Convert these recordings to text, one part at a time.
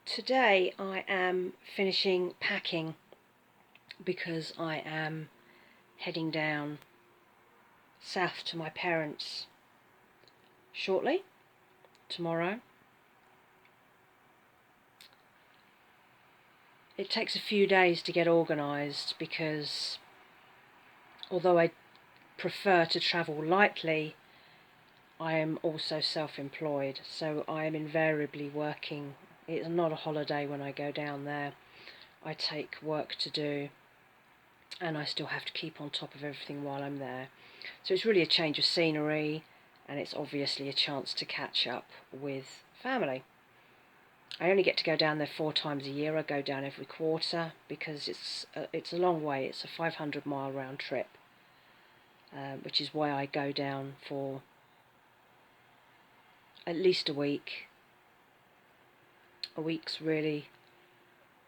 Today I am finishing packing because I am heading down south to my parents shortly, tomorrow. It takes a few days to get organised because although I prefer to travel lightly, I am also self-employed, so I am invariably working. It's not a holiday when I go down there. I take work to do and I still have to keep on top of everything while I'm there. So it's really a change of scenery, and it's obviously a chance to catch up with family. I only get to go down there 4 times a year. I go down every quarter because it's a long way. It's a 500-mile round trip, which is why I go down for at least a week. A week's really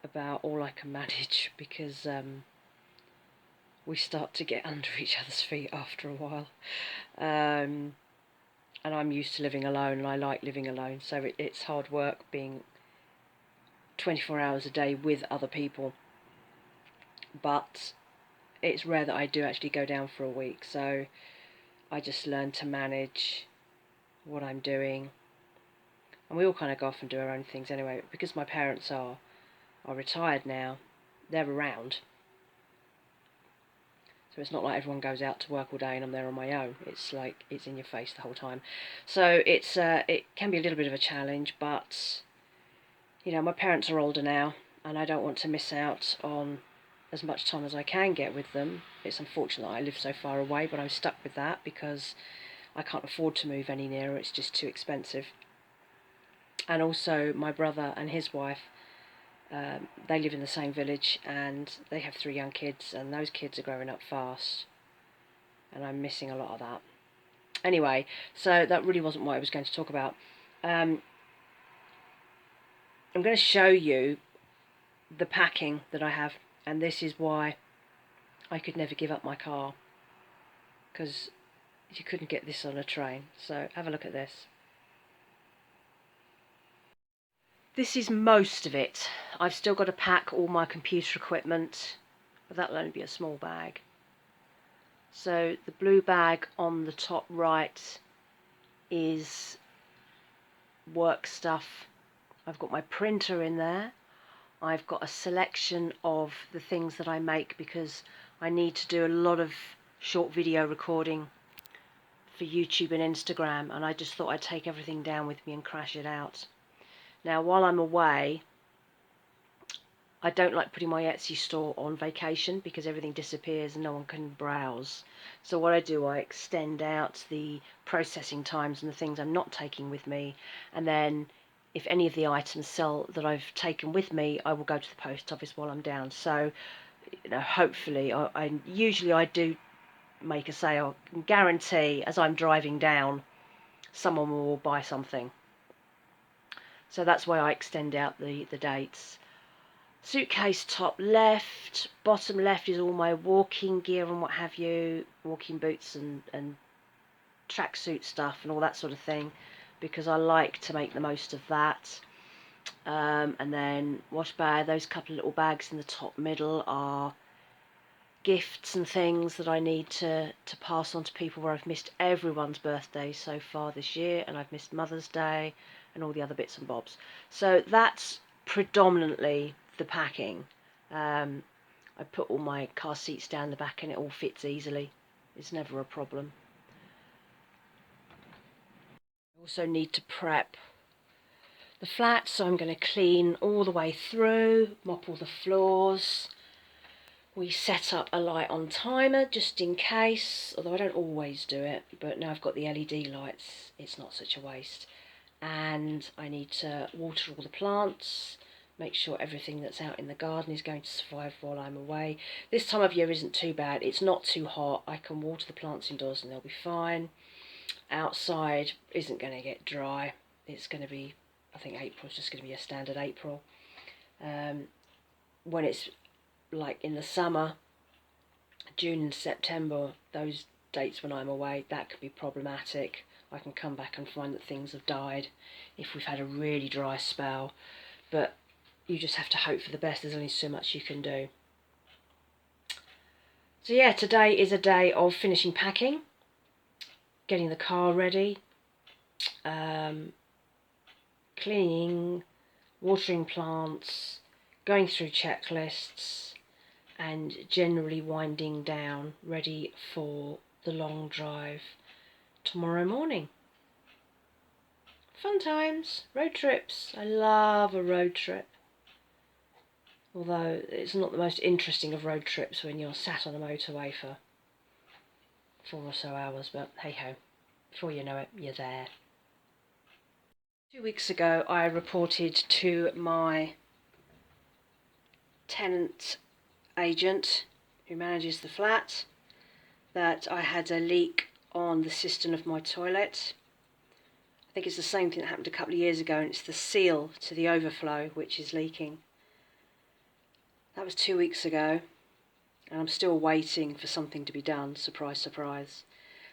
about all I can manage because we start to get under each other's feet after a while. And I'm used to living alone, and I like living alone, so it's hard work being 24 hours a day with other people. But it's rare that I do actually go down for a week, so I just learn to manage what I'm doing. And we all kind of go off and do our own things anyway, because my parents are retired now. They're around. So it's not like everyone goes out to work all day and I'm there on my own. It's like it's in your face the whole time. So it can be a little bit of a challenge, but you know, my parents are older now, and I don't want to miss out on as much time as I can get with them. It's unfortunate that I live so far away, but I'm stuck with that because I can't afford to move any nearer. It's just too expensive. And also my brother and his wife, they live in the same village, and they have 3 young kids, and those kids are growing up fast, and I'm missing a lot of that. Anyway, so that really wasn't what I was going to talk about. I'm going to show you the packing that I have, and this is why I could never give up my car, because you couldn't get this on a train. So have a look at this. This is most of it. I've still got to pack all my computer equipment, but that'll only be a small bag. So the blue bag on the top right is work stuff. I've got my printer in there. I've got a selection of the things that I make because I need to do a lot of short video recording for YouTube and Instagram, and I just thought I'd take everything down with me and crash it out. Now, while I'm away, I don't like putting my Etsy store on vacation because everything disappears and no one can browse. So what I do, I extend out the processing times and the things I'm not taking with me, and then if any of the items sell that I've taken with me, I will go to the post office while I'm down. So, you know, hopefully, I usually do make a sale. I can guarantee as I'm driving down, someone will buy something. So that's why I extend out the dates. Suitcase top left, bottom left is all my walking gear and what have you, walking boots and tracksuit stuff and all that sort of thing, because I like to make the most of that. And then wash bag, those couple of little bags in the top middle are gifts and things that I need to pass on to people, where I've missed everyone's birthday so far this year, and I've missed Mother's Day and all the other bits and bobs. So that's predominantly the packing. I put all my car seats down the back and it all fits easily. It's never a problem. I also need to prep the flat, so I'm going to clean all the way through, mop all the floors. We set up a light on timer just in case, although I don't always do it, but now I've got the LED lights, it's not such a waste. And I need to water all the plants, make sure everything that's out in the garden is going to survive while I'm away. This time of year isn't too bad, it's not too hot, I can water the plants indoors and they'll be fine. Outside isn't going to get dry, it's going to be, I think April's just going to be a standard April. When it's like in the summer, June and September, those dates when I'm away, that could be problematic. I can come back and find that things have died if we've had a really dry spell. But you just have to hope for the best. There's only so much you can do. So yeah, today is a day of finishing packing, getting the car ready, cleaning, watering plants, going through checklists, and generally winding down, ready for the long drive tomorrow morning. Fun times, road trips. I love a road trip. Although it's not the most interesting of road trips when you're sat on a motorway for 4 or so hours, but hey ho, before you know it, you're there. 2 weeks ago I reported to my tenant agent who manages the flat that I had a leak on the cistern of my toilet. I think it's the same thing that happened a couple of years ago, and it's the seal to the overflow which is leaking. That was 2 weeks ago, and I'm still waiting for something to be done. Surprise, surprise.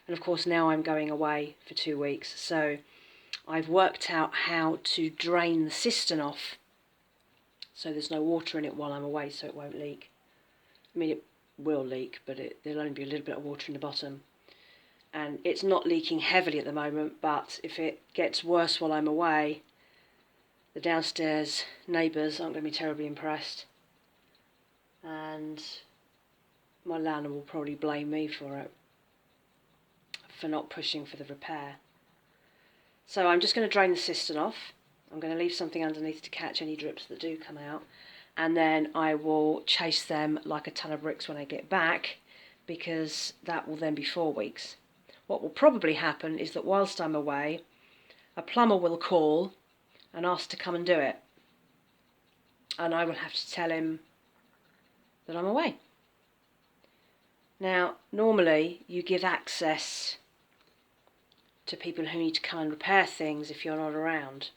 And of course now I'm going away for 2 weeks, so I've worked out how to drain the cistern off so there's no water in it while I'm away, so it won't leak. I mean, it will leak, but there'll only be a little bit of water in the bottom. And it's not leaking heavily at the moment, but if it gets worse while I'm away, the downstairs neighbours aren't going to be terribly impressed. And my landlord will probably blame me for it, for not pushing for the repair. So I'm just going to drain the cistern off. I'm going to leave something underneath to catch any drips that do come out. And then I will chase them like a ton of bricks when I get back, because that will then be 4 weeks. What will probably happen is that whilst I'm away, a plumber will call and ask to come and do it. And I will have to tell him that I'm away. Now, normally you give access to people who need to come and repair things if you're not around.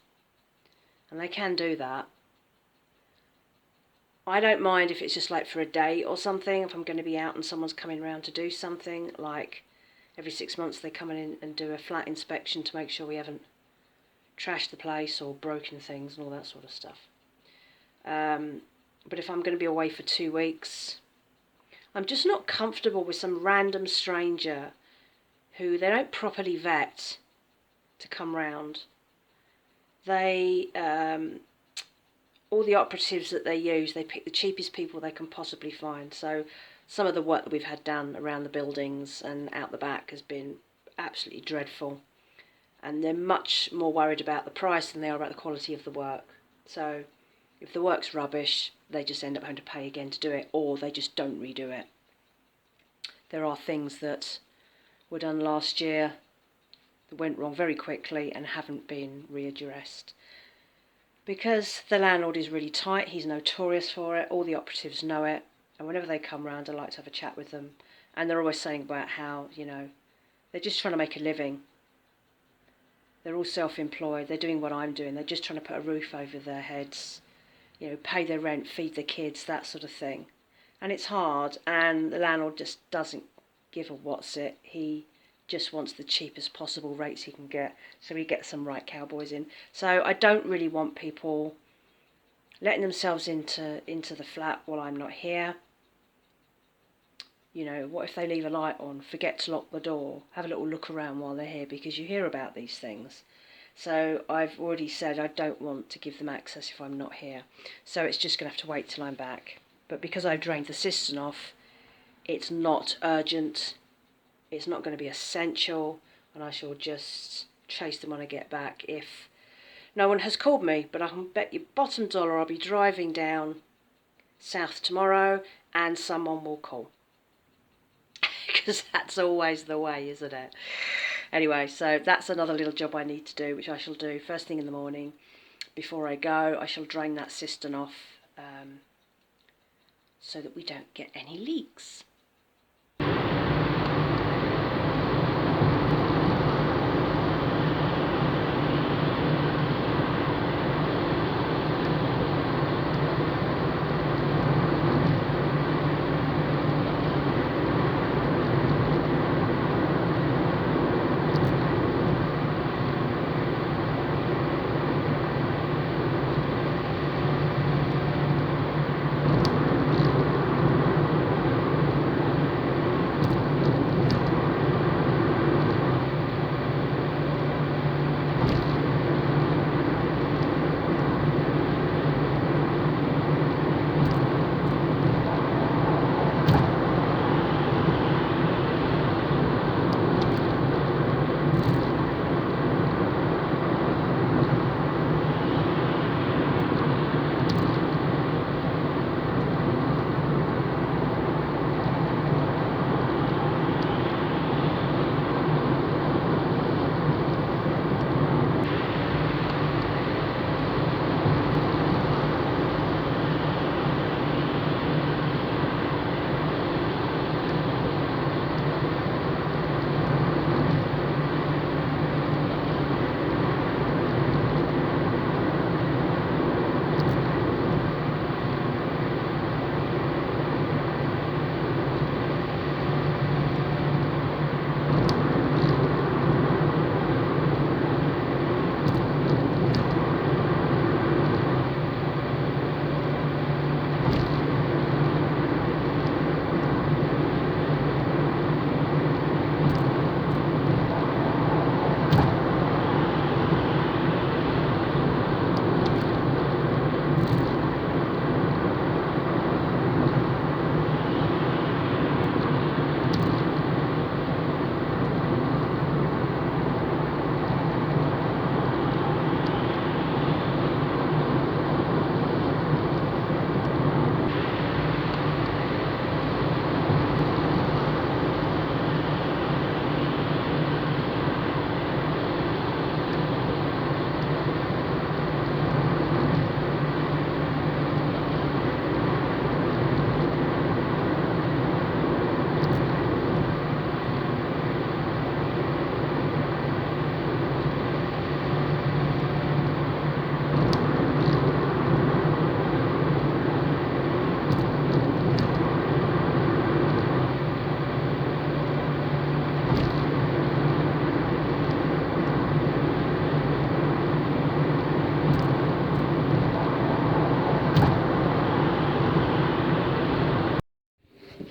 And they can do that. I don't mind if it's just like for a day or something, if I'm going to be out and someone's coming around to do something, like every 6 months they come in and do a flat inspection to make sure we haven't trashed the place or broken things and all that sort of stuff. But if I'm going to be away for 2 weeks, I'm just not comfortable with some random stranger who they don't properly vet to come round. They, all the operatives that they use, they pick the cheapest people they can possibly find. So some of the work that we've had done around the buildings and out the back has been absolutely dreadful. And they're much more worried about the price than they are about the quality of the work. So if the work's rubbish, they just end up having to pay again to do it, or they just don't redo it. There are things that were done last year that went wrong very quickly and haven't been readdressed. Because the landlord is really tight, he's notorious for it, all the operatives know it, and whenever they come round I like to have a chat with them, and they're always saying about how, you know, they're just trying to make a living. They're all self-employed, they're doing what I'm doing, they're just trying to put a roof over their heads, you know, pay their rent, feed their kids, that sort of thing. And it's hard, and the landlord just doesn't give a what's it. He just wants the cheapest possible rates he can get, so he gets some right cowboys in. So I don't really want people letting themselves into the flat while I'm not here. You know, what if they leave a light on, forget to lock the door, have a little look around while they're here, because you hear about these things. So I've already said I don't want to give them access if I'm not here. So it's just going to have to wait till I'm back. But because I've drained the cistern off, it's not urgent, it's not going to be essential, and I shall just chase them when I get back if no one has called me. But I can bet you bottom dollar I'll be driving down south tomorrow and someone will call. Because that's always the way, isn't it? Anyway, so that's another little job I need to do, which I shall do first thing in the morning. Before I go, I shall drain that cistern off so that we don't get any leaks.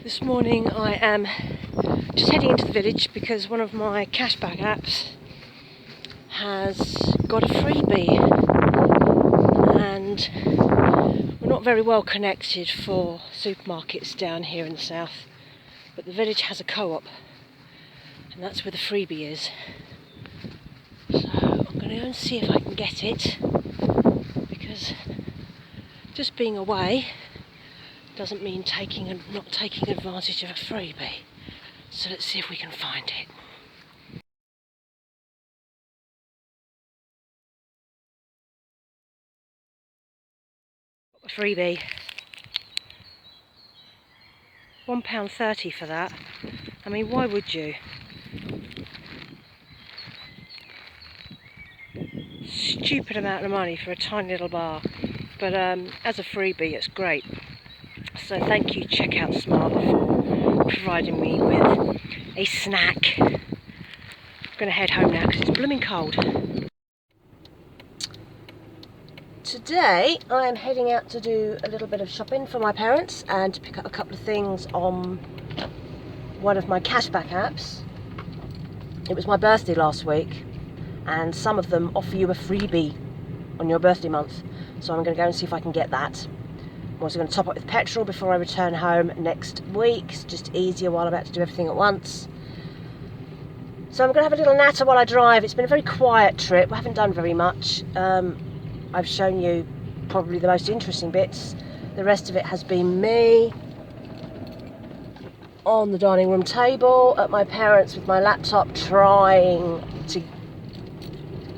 This morning I am just heading into the village because one of my cashback apps has got a freebie, and we're not very well connected for supermarkets down here in the south, but the village has a co-op and that's where the freebie is. So I'm going to go and see if I can get it, because just being away doesn't mean not taking advantage of a freebie. So let's see if we can find it. A freebie. £1.30 for that. I mean, why would you? Stupid amount of money for a tiny little bar. But as a freebie, it's great. So thank you, Checkout Smart, for providing me with a snack. I'm going to head home now because it's blooming cold. Today I am heading out to do a little bit of shopping for my parents and to pick up a couple of things on one of my cashback apps. It was my birthday last week, and some of them offer you a freebie on your birthday month, so I'm going to go and see if I can get that. I'm also going to top up with petrol before I return home next week. It's just easier while I'm about to do everything at once. So I'm going to have a little natter while I drive. It's been a very quiet trip. I haven't done very much. I've shown you probably the most interesting bits. The rest of it has been me on the dining room table at my parents' with my laptop, trying to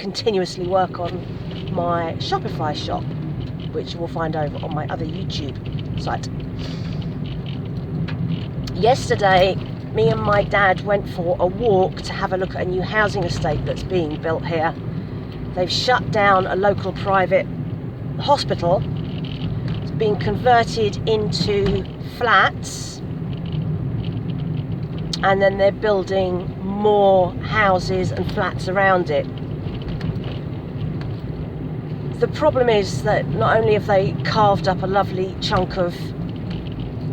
continuously work on my Shopify shop, which you will find over on my other YouTube site. Yesterday, me and my dad went for a walk to have a look at a new housing estate that's being built here. They've shut down a local private hospital. It's being converted into flats, and then they're building more houses and flats around it. The problem is that not only have they carved up a lovely chunk of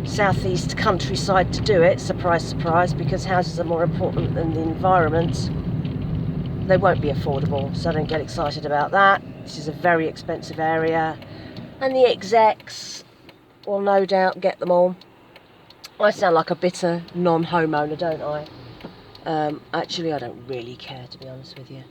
southeast countryside to do it, surprise, surprise, because houses are more important than the environment, they won't be affordable, so don't get excited about that. This is a very expensive area, and the execs will no doubt get them all. I sound like a bitter non-homeowner, don't I? Actually, I don't really care, to be honest with you.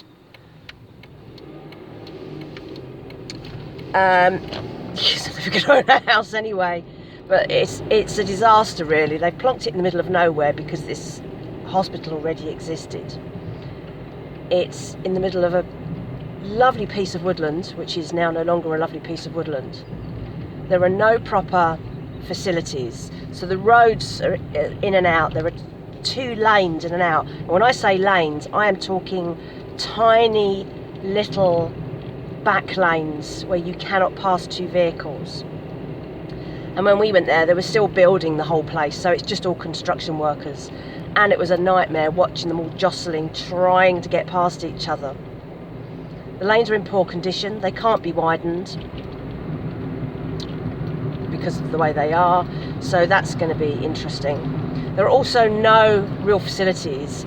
Because they're going to own a house anyway, but it's a disaster really. They've plonked it in the middle of nowhere because this hospital already existed. It's in the middle of a lovely piece of woodland, which is now no longer a lovely piece of woodland. There are no proper facilities, so the roads are in and out. There are 2 lanes in and out, and when I say lanes, I am talking tiny little back lanes where you cannot pass 2 vehicles. And when we went there, they were still building the whole place, so it's just all construction workers, and it was a nightmare watching them all jostling, trying to get past each other. The lanes are in poor condition. They can't be widened because of the way they are, so that's going to be interesting. There are also no real facilities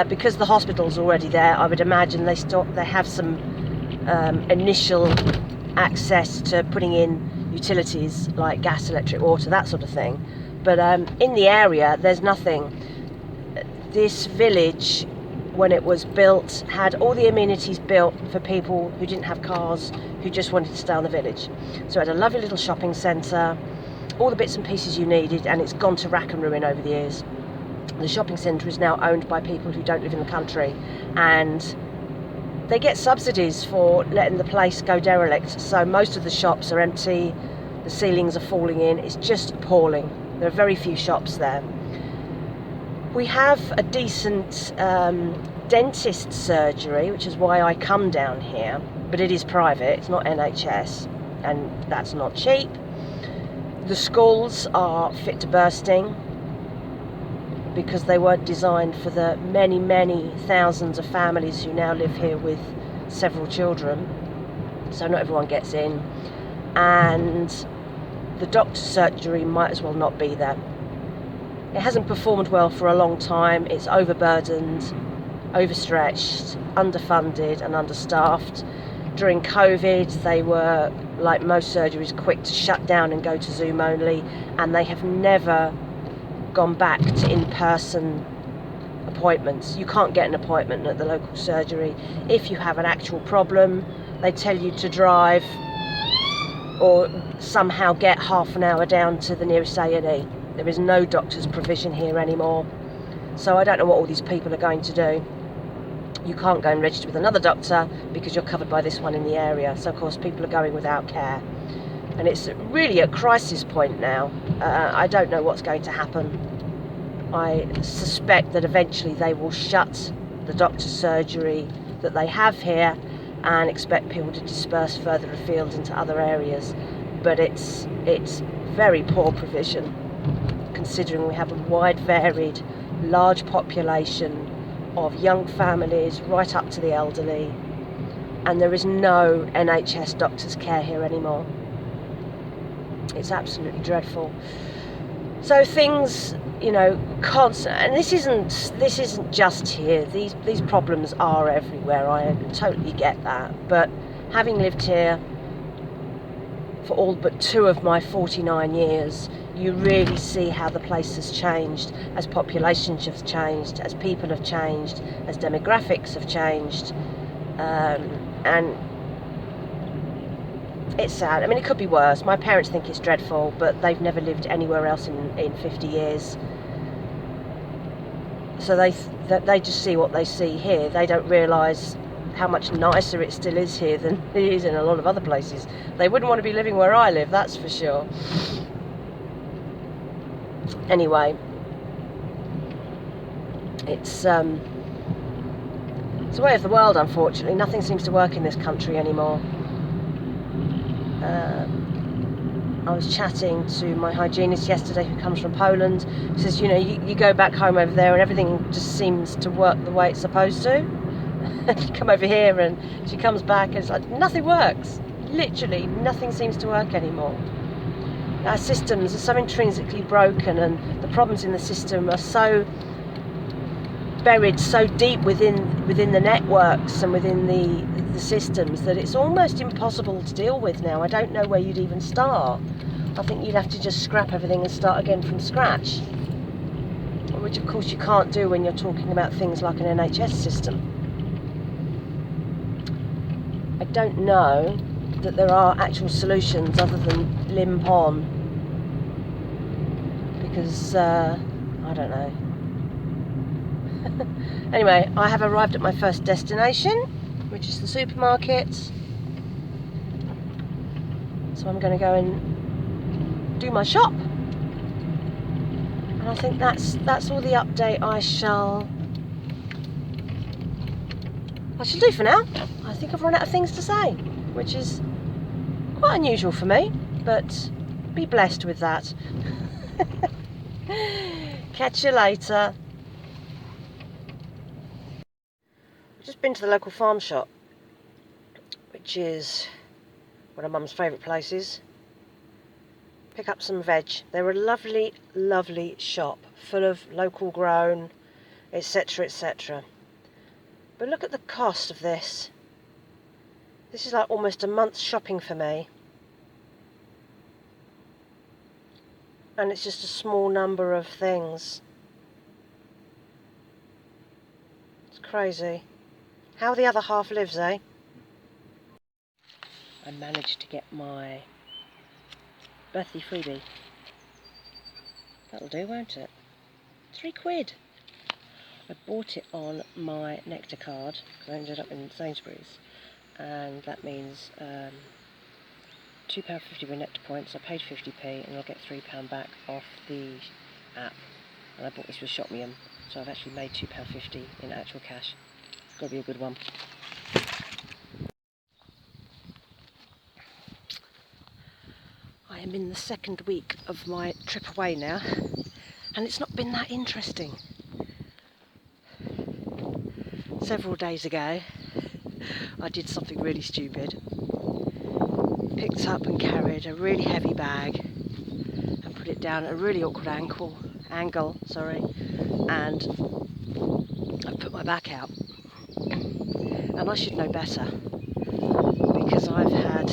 because the hospital's already there. I would imagine they have some initial access to putting in utilities like gas, electric, water, that sort of thing, but in the area there's nothing. This village, when it was built, had all the amenities built for people who didn't have cars, who just wanted to stay on the village. So it had a lovely little shopping centre, all the bits and pieces you needed, and it's gone to rack and ruin over the years. The shopping centre is now owned by people who don't live in the country, and they get subsidies for letting the place go derelict, so most of the shops are empty, the ceilings are falling in, it's just appalling. There are very few shops there. We have a decent dentist surgery, which is why I come down here, but it is private, it's not NHS, and that's not cheap. The schools are fit to bursting because they weren't designed for the many, many thousands of families who now live here with several children, so not everyone gets in, and the doctor's surgery might as well not be there. It hasn't performed well for a long time. It's overburdened, overstretched, underfunded and understaffed. During COVID, they were, like most surgeries, quick to shut down and go to Zoom only, and they have never gone back to in-person appointments. You can't get an appointment at the local surgery. If you have an actual problem, they tell you to drive or somehow get half an hour down to the nearest A&E. There is no doctor's provision here anymore. So I don't know what all these people are going to do. You can't go and register with another doctor because you're covered by this one in the area. So of course people are going without care. And it's really a crisis point now. I don't know what's going to happen. I suspect that eventually they will shut the doctor's surgery that they have here and expect people to disperse further afield into other areas. But it's very poor provision, considering we have a wide varied, large population of young families right up to the elderly, and there is no NHS doctor's care here anymore. It's absolutely dreadful. So things, constant, and this isn't just here. These problems are everywhere. I totally get that. But having lived here for all but 2 of my 49 years, you really see how the place has changed as populations have changed, as people have changed, as demographics have changed, and it's sad. I mean, it could be worse. My parents think it's dreadful, but they've never lived anywhere else in 50 years. So they just see what they see here. They don't realise how much nicer it still is here than it is in a lot of other places. They wouldn't want to be living where I live, that's for sure. Anyway, it's the way of the world, unfortunately. Nothing seems to work in this country anymore. I was chatting to my hygienist yesterday, who comes from Poland. She says, you go back home over there and everything just seems to work the way it's supposed to. You come over here and she comes back and it's like nothing works. Literally nothing seems to work anymore. Our systems are so intrinsically broken, and the problems in the system are so buried so deep within the networks and within the systems that it's almost impossible to deal with now. I don't know where you'd even start. I think you'd have to just scrap everything and start again from scratch, which of course you can't do when you're talking about things like an NHS system. I don't know that there are actual solutions other than limp on, because I don't know. Anyway, I have arrived at my first destination, which is the supermarket. So I'm going to go and do my shop. And I think that's all the update I shall do for now. I think I've run out of things to say, which is quite unusual for me, but be blessed with that. Catch you later. I've just been to the local farm shop, which is one of Mum's favourite places. Pick up some veg. They're a lovely, lovely shop, full of local grown, etc, etc. But look at the cost of this. This is like almost a month's shopping for me. And it's just a small number of things. It's crazy. How the other half lives, eh? I managed to get my birthday freebie. That'll do, won't it? £3. I bought it on my Nectar card, because I ended up in Sainsbury's, and that means £2.50 with Nectar points. I paid 50p and I'll get £3 back off the app. And I bought this with Shopmium, so I've actually made £2.50 in actual cash. It's got to be a good one. I am in the second week of my trip away now, and it's not been that interesting. Several days ago, I did something really stupid. Picked up and carried a really heavy bag and put it down at a really awkward angle angle, sorry, and I've put my back out. And I should know better, because I've had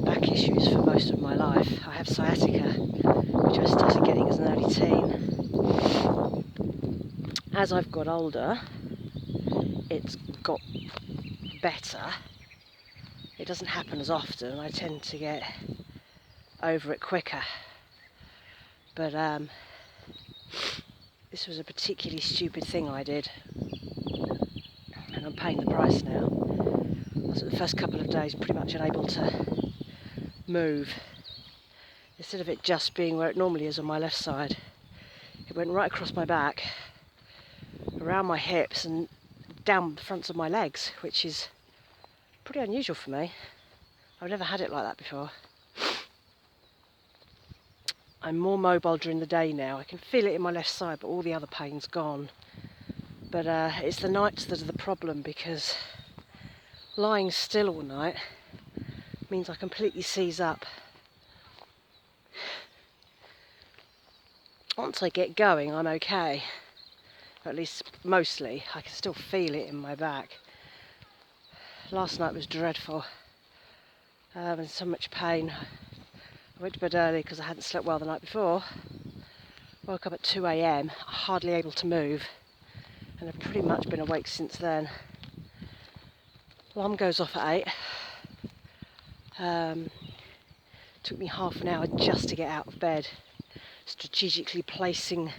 back issues for most of my life. I have sciatica, which I started getting as an early teen. As I've got older, it's got better. It doesn't happen as often. I tend to get over it quicker. But this was a particularly stupid thing I did, and I'm paying the price now. I was, the first couple of days, pretty much unable to move. Instead of it just being where it normally is on my left side, it went right across my back, around my hips and down the fronts of my legs, which is pretty unusual for me. I've never had it like that before. I'm more mobile during the day now. I can feel it in my left side, but all the other pain's gone. But it's the nights that are the problem, because lying still all night means I completely seize up. Once I get going, I'm okay. Or at least mostly. I can still feel it in my back. Last night was dreadful. And so much pain. I went to bed early because I hadn't slept well the night before. Woke up at 2 a.m, hardly able to move, and I've pretty much been awake since then. Alarm goes off at 8. Took me half an hour just to get out of bed, strategically placing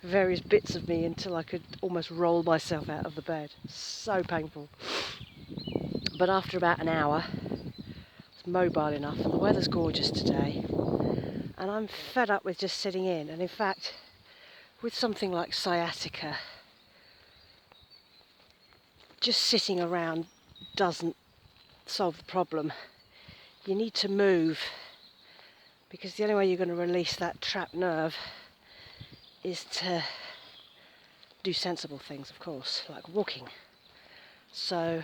various bits of me until I could almost roll myself out of the bed. So painful. But after about an hour, I was mobile enough, and the weather's gorgeous today, and I'm fed up with just sitting in. And in fact, with something like sciatica, just sitting around doesn't solve the problem. You need to move, because the only way you're going to release that trapped nerve is to do sensible things, of course, like walking. So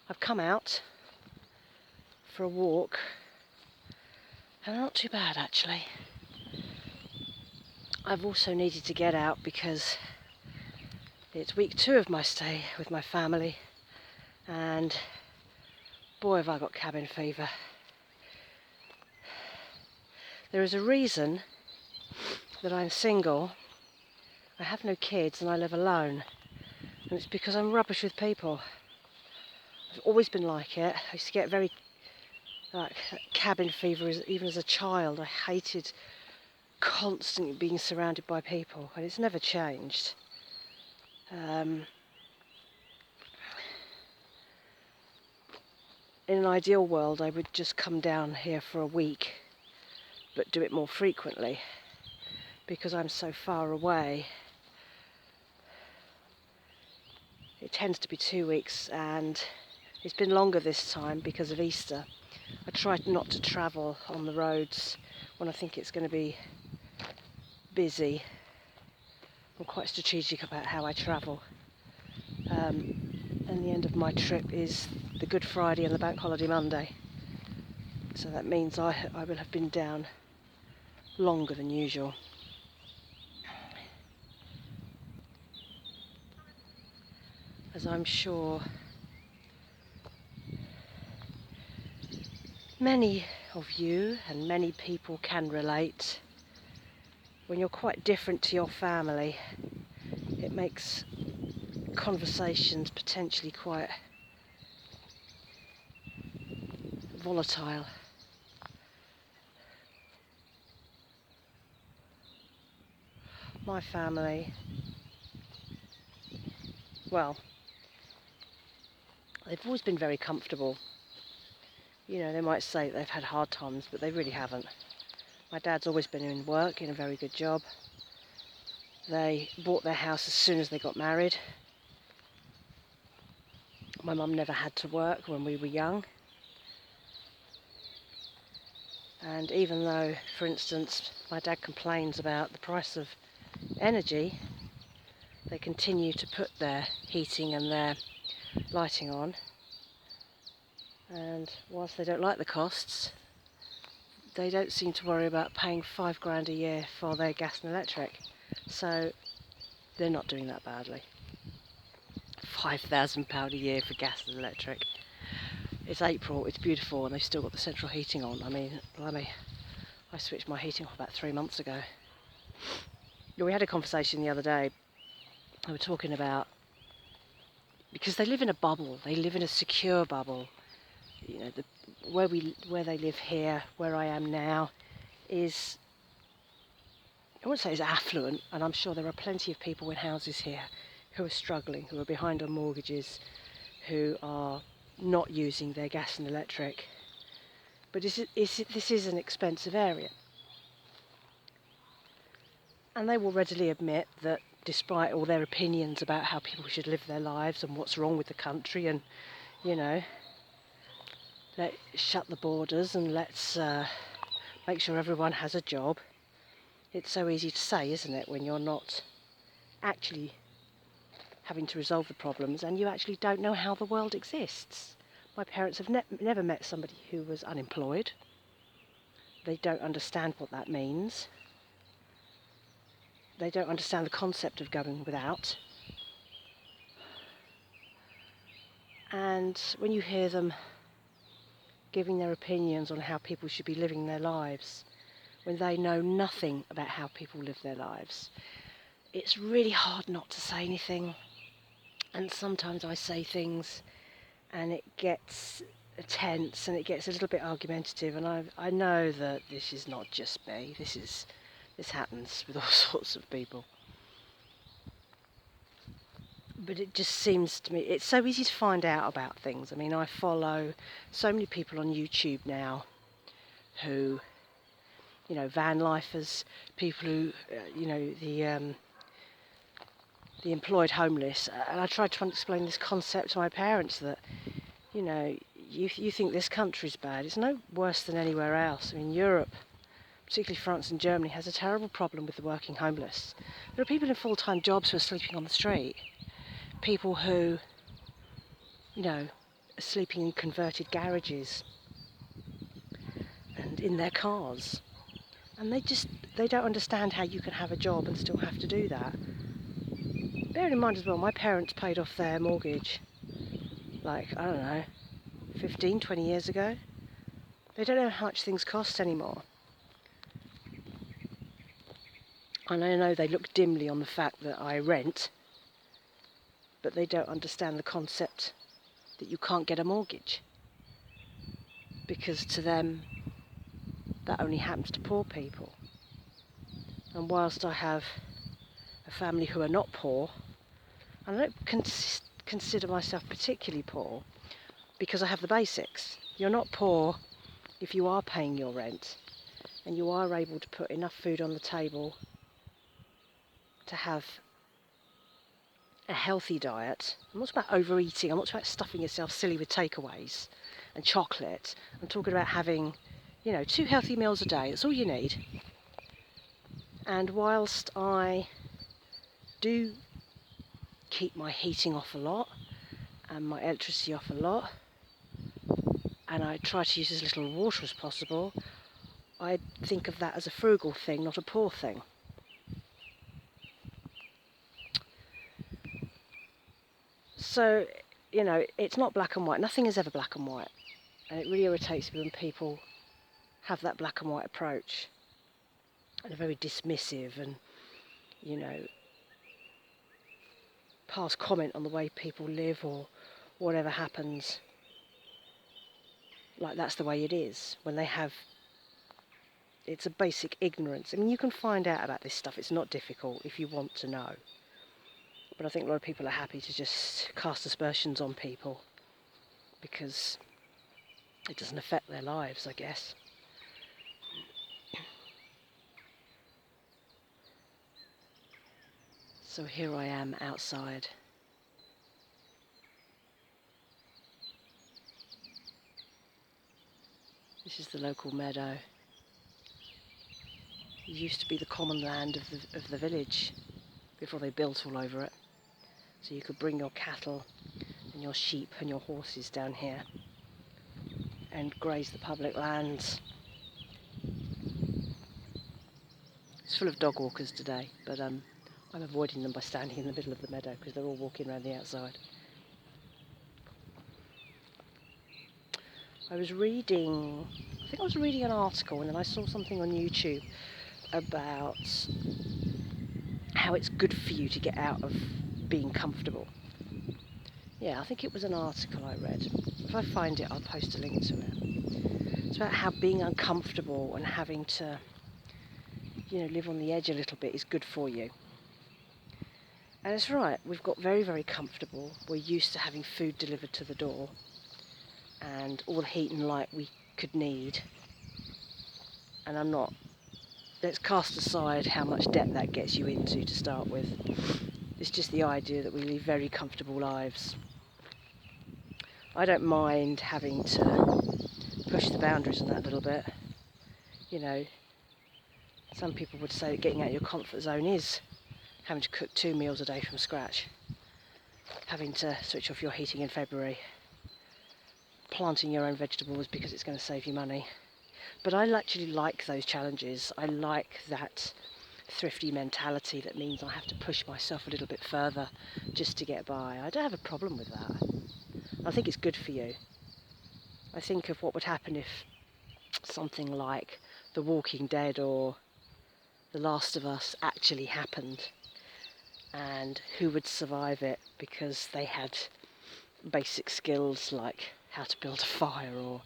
I've come out for a walk, and not too bad actually. I've also needed to get out because it's week 2 of my stay with my family, and boy have I got cabin fever. There is a reason that I'm single, I have no kids, and I live alone, and it's because I'm rubbish with people. I've always been like it. I used to get very cabin fever even as a child. I hated constantly being surrounded by people, and it's never changed. In an ideal world, I would just come down here for a week, but do it more frequently. Because I'm so far away, it tends to be 2 weeks, and it's been longer this time because of Easter. I try not to travel on the roads when I think it's going to be busy. I'm quite strategic about how I travel. And the end of my trip is the Good Friday and the Bank Holiday Monday. So that means I will have been down longer than usual. As I'm sure many of you and many people can relate, when you're quite different to your family, it makes conversations potentially quite volatile. My family, well, they've always been very comfortable. You know, they might say they've had hard times, but they really haven't. My dad's always been in work, in a very good job. They bought their house as soon as they got married. My mum never had to work when we were young. And even though, for instance, my dad complains about the price of energy, they continue to put their heating and their lighting on. And whilst they don't like the costs, they don't seem to worry about paying £5 a year for their gas and electric. So they're not doing that badly. £5,000 a year for gas and electric. It's April, it's beautiful, and they've still got the central heating on. I mean, blimey, I switched my heating off about 3 months ago. We had a conversation the other day. We were talking about, because they live in a bubble, they live in a secure bubble. You know, where they live here, where I am now, is, I wouldn't say is affluent, and I'm sure there are plenty of people in houses here who are struggling, who are behind on mortgages, who are not using their gas and electric. But this is an expensive area. And they will readily admit that despite all their opinions about how people should live their lives and what's wrong with the country, and, you know, let's shut the borders and let's make sure everyone has a job. It's so easy to say, isn't it, when you're not actually having to resolve the problems and you actually don't know how the world exists. My parents have never met somebody who was unemployed. They don't understand what that means. They don't understand the concept of going without. And when you hear them giving their opinions on how people should be living their lives, when they know nothing about how people live their lives, it's really hard not to say anything. And sometimes I say things and it gets tense and it gets a little bit argumentative, and I know that this is not just me. This happens with all sorts of people. But it just seems to me, it's so easy to find out about things. I mean, I follow so many people on YouTube now who, you know, van lifers, people who, you know, the employed homeless. And I tried to explain this concept to my parents that, you know, you think this country's bad. It's no worse than anywhere else. I mean, Europe, particularly France and Germany, has a terrible problem with the working homeless. There are people in full-time jobs who are sleeping on the street. People who, you know, are sleeping in converted garages and in their cars. And they don't understand how you can have a job and still have to do that. Bearing in mind as well, my parents paid off their mortgage, like, I don't know, 15, 20 years ago. They don't know how much things cost anymore. And I know they look dimly on the fact that I rent, but they don't understand the concept that you can't get a mortgage. Because to them, that only happens to poor people. And whilst I have a family who are not poor, and I don't consider myself particularly poor, because I have the basics. You're not poor if you are paying your rent and you are able to put enough food on the table to have a healthy diet. I'm not about overeating, I'm not about stuffing yourself silly with takeaways and chocolate. I'm talking about having, you know, 2 healthy meals a day. That's all you need. And whilst I do keep my heating off a lot and my electricity off a lot, and I try to use as little water as possible, I think of that as a frugal thing, not a poor thing. So, you know, it's not black and white. Nothing is ever black and white. And it really irritates me when people have that black and white approach and are very dismissive and, you know, pass comment on the way people live or whatever happens. Like that's the way it is. When they have, it's a basic ignorance. I mean, you can find out about this stuff. It's not difficult if you want to know. But I think a lot of people are happy to just cast aspersions on people because it doesn't affect their lives, I guess. So here I am outside. This is the local meadow. It used to be the common land of the village before they built all over it. So you could bring your cattle and your sheep and your horses down here and graze the public lands. It's full of dog walkers today, but I'm avoiding them by standing in the middle of the meadow because they're all walking around the outside. I think I was reading an article, and then I saw something on YouTube about how it's good for you to get out of being comfortable. Yeah, I think it was an article I read. If I find it, I'll post a link to it. It's about how being uncomfortable and having to, live on the edge a little bit is good for you. And it's right, we've got very, very comfortable. We're used to having food delivered to the door and all the heat and light we could need. And let's cast aside how much debt that gets you into to start with. It's just the idea that we live very comfortable lives. I don't mind having to push the boundaries on that a little bit. Some people would say that getting out of your comfort zone is having to cook 2 meals a day from scratch, having to switch off your heating in February, planting your own vegetables because it's going to save you money. But I actually like those challenges. I like that thrifty mentality that means I have to push myself a little bit further just to get by. I don't have a problem with that. I think it's good for you. I think of what would happen if something like The Walking Dead or The Last of Us actually happened, and who would survive it because they had basic skills like how to build a fire or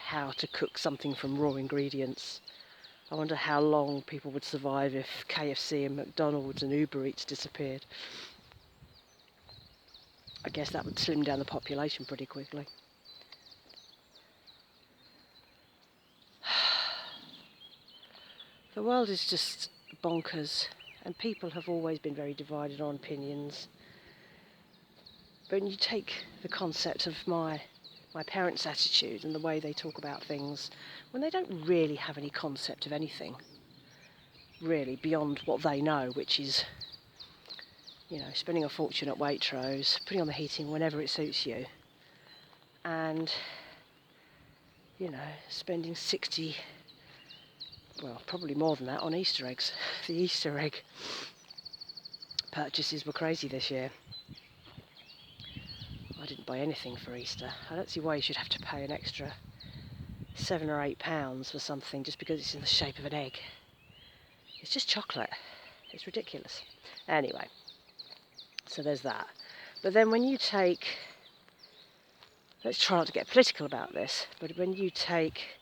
how to cook something from raw ingredients. I wonder how long people would survive if KFC and McDonald's and Uber Eats disappeared. I guess that would slim down the population pretty quickly. The world is just bonkers, and people have always been very divided on opinions. But when you take the concept of my parents' attitude and the way they talk about things, when they don't really have any concept of anything, really, beyond what they know, which is, spending a fortune at Waitrose, putting on the heating whenever it suits you, and, spending 60, well, probably more than that, on Easter eggs. The Easter egg purchases were crazy this year. I didn't buy anything for Easter. I don't see why you should have to pay an extra £7 or £8 for something just because it's in the shape of an egg. It's just chocolate. It's ridiculous. Anyway, so there's that. But then when you take, let's try not to get political about this, but when you take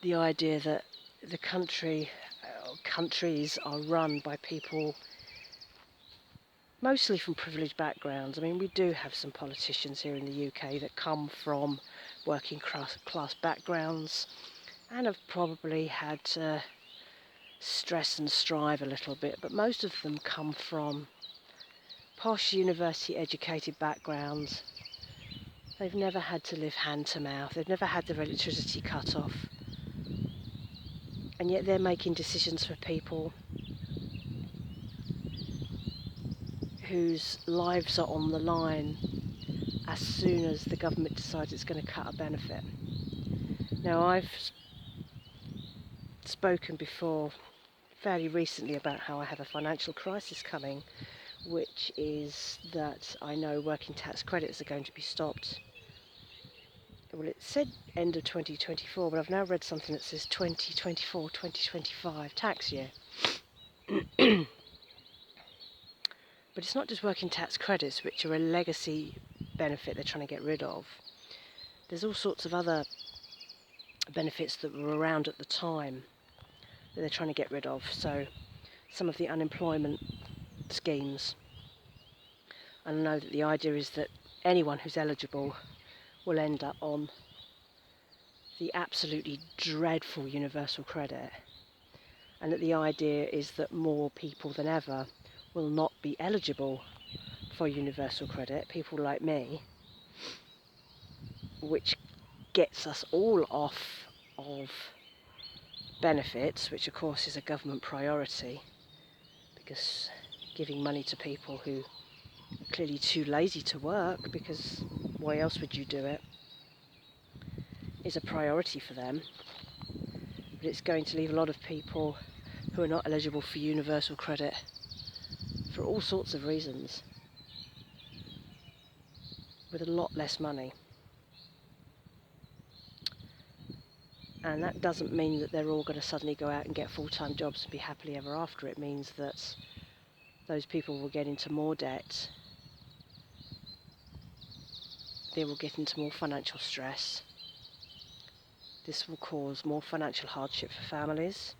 the idea that the countries are run by people mostly from privileged backgrounds. I mean, we do have some politicians here in the UK that come from working class backgrounds and have probably had to stress and strive a little bit, but most of them come from posh university educated backgrounds. They've never had to live hand to mouth, they've never had their electricity cut off, and yet they're making decisions for people whose lives are on the line as soon as the government decides it's going to cut a benefit. Now, I've spoken before fairly recently about how I have a financial crisis coming, which is that I know working tax credits are going to be stopped. Well, it said end of 2024, but I've now read something that says 2024-2025 tax year. But it's not just working tax credits, which are a legacy benefit they're trying to get rid of. There's all sorts of other benefits that were around at the time that they're trying to get rid of. So some of the unemployment schemes. And I know that the idea is that anyone who's eligible will end up on the absolutely dreadful universal credit. And that the idea is that more people than ever will not be eligible for universal credit, people like me, which gets us all off of benefits, which of course is a government priority, because giving money to people who are clearly too lazy to work, because why else would you do it, is a priority for them. But it's going to leave a lot of people who are not eligible for universal credit for all sorts of reasons, with a lot less money. And that doesn't mean that they're all going to suddenly go out and get full-time jobs and be happily ever after. It means that those people will get into more debt, they will get into more financial stress. This will cause more financial hardship for families.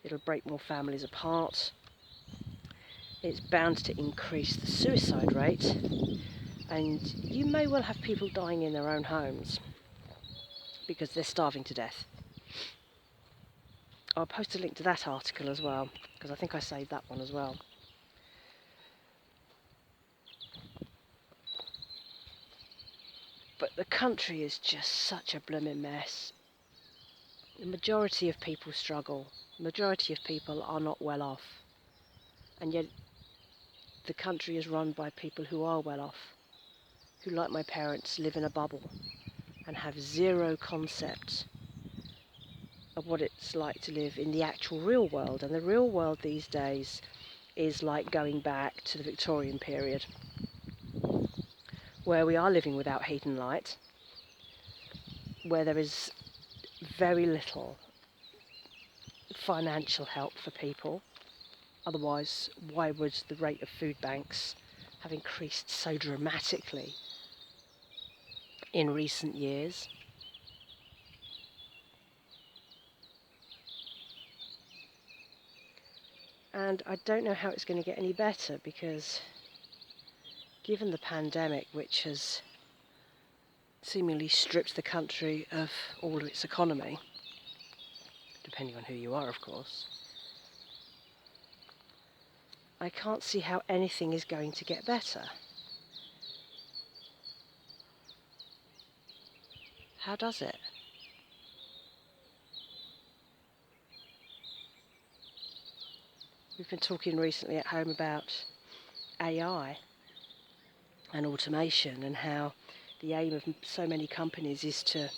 It'll break more families apart. It's bound to increase the suicide rate, and you may well have people dying in their own homes because they're starving to death. I'll post a link to that article as well, because I think I saved that one as well. But the country is just such a blooming mess. The majority of people struggle. The majority of people are not well off. And yet the country is run by people who are well off, who, like my parents, live in a bubble and have zero concept of what it's like to live in the actual real world. And the real world these days is like going back to the Victorian period, where we are living without heat and light, where there is very little financial help for people. Otherwise, why would the rate of food banks have increased so dramatically in recent years? And I don't know how it's going to get any better, because given the pandemic, which has seemingly stripped the country of all of its economy, depending on who you are, of course, I can't see how anything is going to get better. How does it? We've been talking recently at home about AI and automation, and how the aim of so many companies is to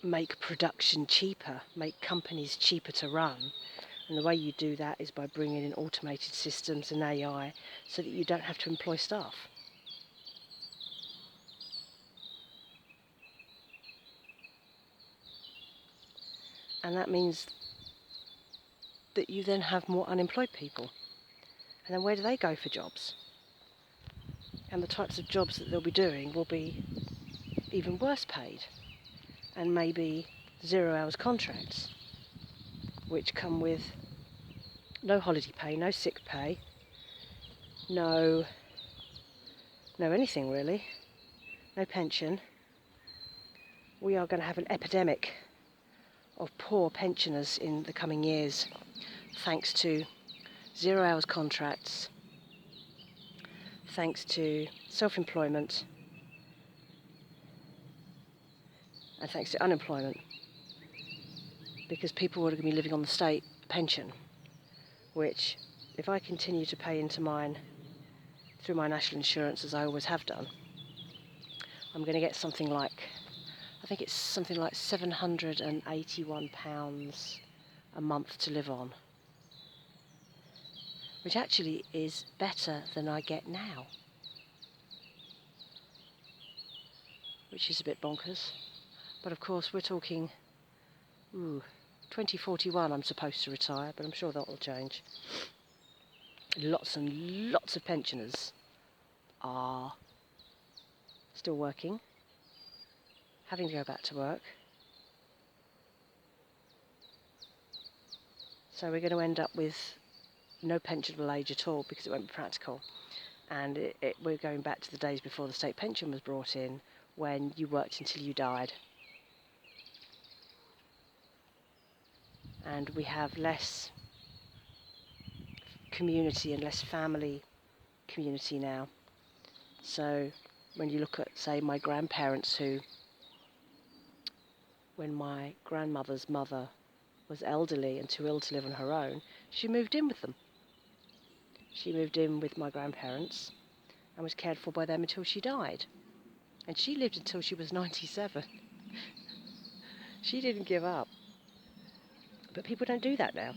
make production cheaper, make companies cheaper to run. And the way you do that is by bringing in automated systems and AI so that you don't have to employ staff. And that means that you then have more unemployed people. And then where do they go for jobs? And the types of jobs that they'll be doing will be even worse paid, and maybe 0 hours contracts, which come with no holiday pay, no sick pay, no anything really, no pension. We are going to have an epidemic of poor pensioners in the coming years, thanks to 0 hours contracts, thanks to self-employment, and thanks to unemployment, because people are going to be living on the state pension, which, if I continue to pay into mine through my national insurance as I always have done, I'm going to get something like, I think it's something like £781 a month to live on, which actually is better than I get now, which is a bit bonkers. But of course we're talking 2041 I'm supposed to retire, but I'm sure that will change. Lots and lots of pensioners are still working, having to go back to work. So we're going to end up with no pensionable age at all, because it won't be practical. And we're going back to the days before the state pension was brought in, when you worked until you died. And we have less community and less family community now. So when you look at, say, my grandparents, who, when my grandmother's mother was elderly and too ill to live on her own, she moved in with them. She moved in with my grandparents and was cared for by them until she died. And she lived until she was 97. She didn't give up. But people don't do that now.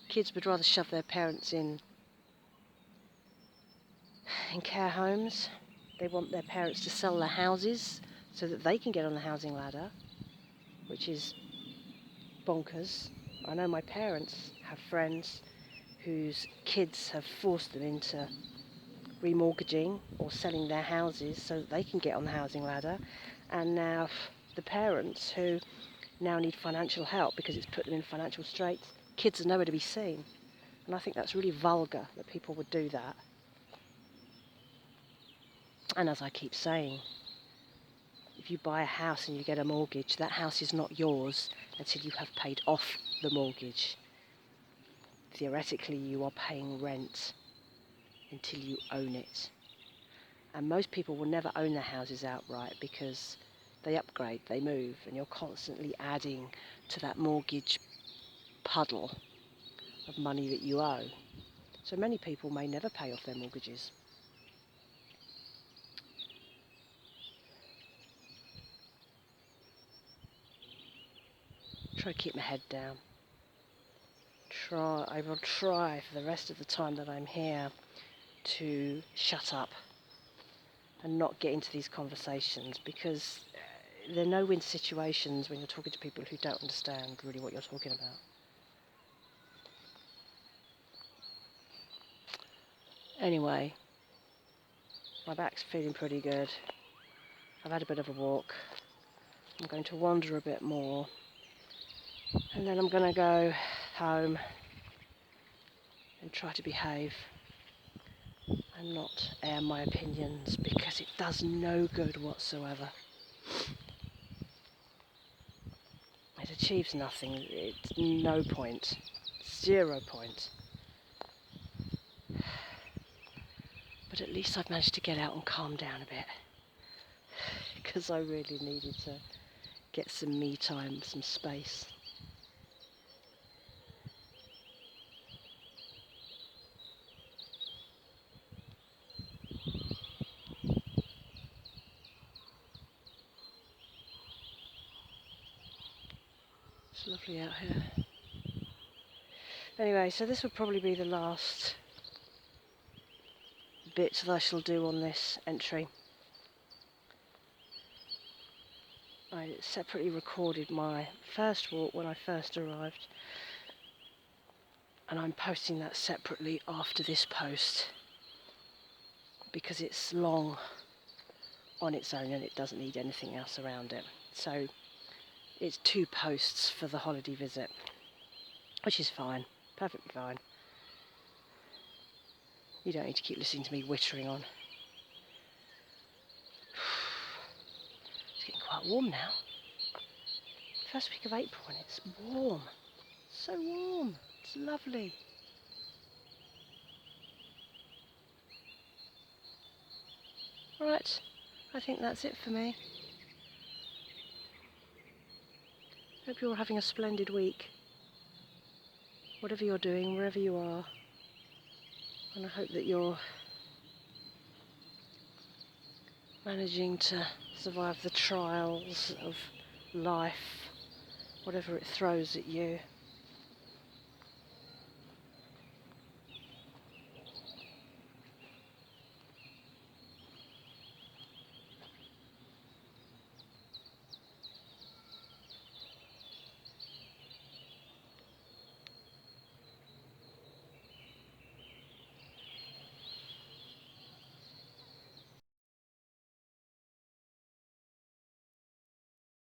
Kids would rather shove their parents in care homes. They want their parents to sell their houses so that they can get on the housing ladder, which is bonkers. I know my parents have friends whose kids have forced them into remortgaging or selling their houses so that they can get on the housing ladder, and now the parents who now need financial help because it's put them in financial straits, kids are nowhere to be seen. And I think that's really vulgar that people would do that. And as I keep saying, if you buy a house and you get a mortgage, that house is not yours until you have paid off the mortgage. Theoretically, you are paying rent until you own it. And most people will never own their houses outright because they upgrade, they move, and you're constantly adding to that mortgage puddle of money that you owe. So many people may never pay off their mortgages. Try to keep my head down. I will try for the rest of the time that I'm here to shut up and not get into these conversations, because they're no-win situations when you're talking to people who don't understand really what you're talking about. Anyway, my back's feeling pretty good. I've had a bit of a walk. I'm going to wander a bit more, and then I'm going to go home and try to behave and not air my opinions, because it does no good whatsoever. It achieves nothing. It's no point. 0 point. But at least I've managed to get out and calm down a bit, because I really needed to get some me time, some space. It's lovely out here. Anyway, so this will probably be the last bit that I shall do on this entry. I separately recorded my first walk when I first arrived, and I'm posting that separately after this post because it's long on its own and it doesn't need anything else around it. So it's 2 posts for the holiday visit, which is fine, perfectly fine. You don't need to keep listening to me wittering on. It's getting quite warm now. First week of April and it's warm. So warm. It's lovely. Right, I think that's it for me. Hope you're having a splendid week. Whatever you're doing, wherever you are. And I hope that you're managing to survive the trials of life, whatever it throws at you.